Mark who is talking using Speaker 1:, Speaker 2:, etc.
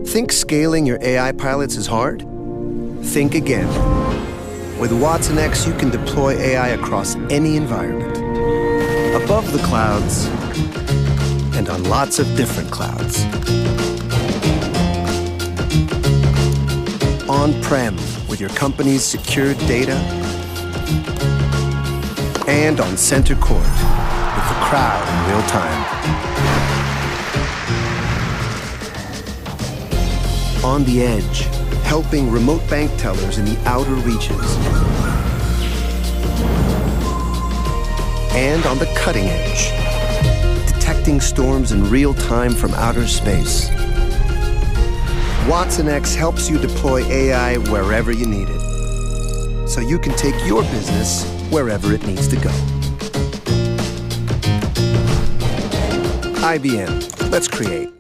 Speaker 1: Think scaling your AI pilots is hard? Think again. With WatsonX, you can deploy AI across any environment, above the clouds, and on lots of different clouds. On-prem with your company's secured data, and on center court with the crowd in real time. On the edge, helping remote bank tellers in the outer reaches. And on the cutting edge, detecting storms in real time from outer space. WatsonX helps you deploy AI wherever you need it, so you can take your business wherever it needs to go. IBM, let's create.